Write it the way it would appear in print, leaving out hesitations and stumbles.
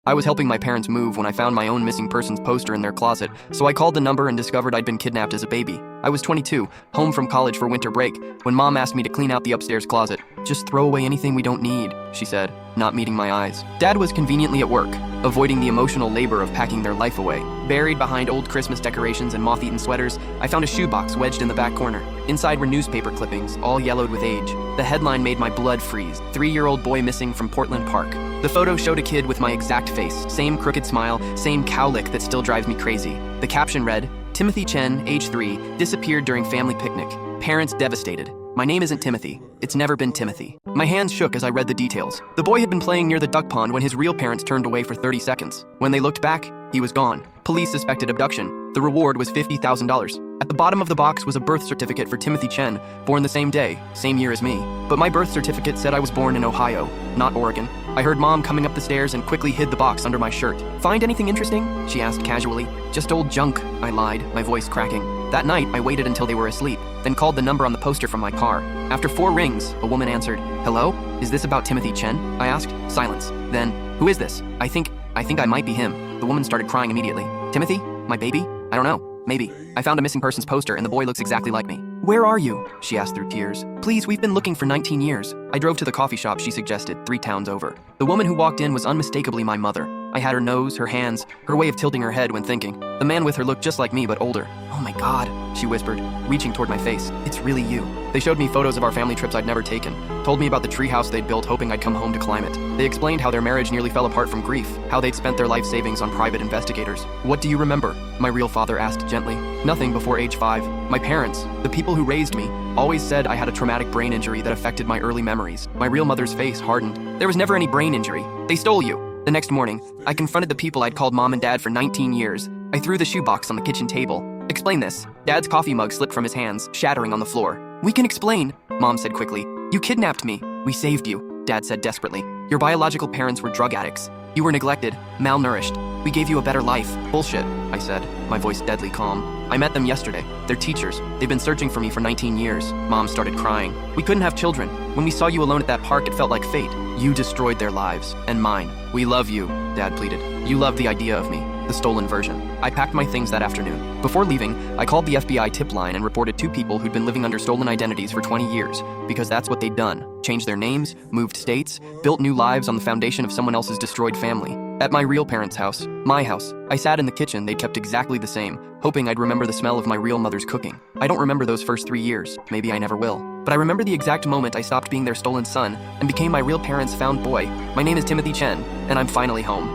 I was helping my parents move when I found my own missing persons poster in their closet, so I called the number and discovered I'd been kidnapped as a baby. I was 22, home from college for winter break, when Mom asked me to clean out the upstairs closet. "Just throw away anything we don't need," she said, not meeting my eyes. Dad was conveniently at work, avoiding the emotional labor of packing their life away. Buried behind old Christmas decorations and moth-eaten sweaters, I found a shoebox wedged in the back corner. Inside were newspaper clippings, all yellowed with age. The headline made my blood freeze: 3-year-old boy missing from Portland Park. The photo showed a kid with my exact face, same crooked smile, same cowlick that still drives me crazy. The caption read, "Timothy Chen, age 3, disappeared during family picnic. Parents devastated. My name isn't Timothy. It's never been Timothy." My hands shook as I read the details. The boy had been playing near the duck pond when his real parents turned away for 30 seconds. When they looked back, he was gone. Police suspected abduction. The reward was $50,000. At the bottom of the box was a birth certificate for Timothy Chen, born the same day, same year as me. But my birth certificate said I was born in Ohio, not Oregon. I heard Mom coming up the stairs and quickly hid the box under my shirt. "Find anything interesting?" she asked casually. "Just old junk," I lied, my voice cracking. That night, I waited until they were asleep, then called the number on the poster from my car. After 4 rings, a woman answered. "Hello? Is this about Timothy Chen?" I asked. Silence. Then, "Who is this? I think I might be him." The woman started crying immediately. "Timothy? My baby? I don't know. Maybe. I found a missing persons poster and the boy looks exactly like me." "Where are you?" she asked through tears. "Please, we've been looking for 19 years. I drove to the coffee shop she suggested, 3 towns over. The woman who walked in was unmistakably my mother. I had her nose, her hands, her way of tilting her head when thinking. The man with her looked just like me, but older. "Oh my God," she whispered, reaching toward my face. "It's really you." They showed me photos of our family trips I'd never taken, told me about the treehouse they'd built hoping I'd come home to climb it. They explained how their marriage nearly fell apart from grief, how they'd spent their life savings on private investigators. "What do you remember?" my real father asked gently. "Nothing before age 5. My parents, the people who raised me, always said I had a traumatic brain injury that affected my early memories." My real mother's face hardened. "There was never any brain injury. They stole you." The next morning, I confronted the people I'd called Mom and Dad for 19 years. I threw the shoebox on the kitchen table. "Explain this." Dad's coffee mug slipped from his hands, shattering on the floor. "We can explain," Mom said quickly. "You kidnapped me. We saved you," Dad said desperately. "Your biological parents were drug addicts. You were neglected, malnourished. We gave you a better life." "Bullshit," I said, my voice deadly calm. "I met them yesterday. They're teachers. They've been searching for me for 19 years. Mom started crying. "We couldn't have children. When we saw you alone at that park, it felt like fate. You destroyed their lives, and mine. We love you," Dad pleaded. "You love the idea of me, the stolen version." I packed my things that afternoon. Before leaving, I called the FBI tip line and reported 2 people who'd been living under stolen identities for 20 years, because that's what they'd done. Changed their names, moved states, built new lives on the foundation of someone else's destroyed family. At my real parents' house, my house, I sat in the kitchen they kept exactly the same, hoping I'd remember the smell of my real mother's cooking. I don't remember those first 3 years, maybe I never will. But I remember the exact moment I stopped being their stolen son and became my real parents' found boy. My name is Timothy Chen, and I'm finally home.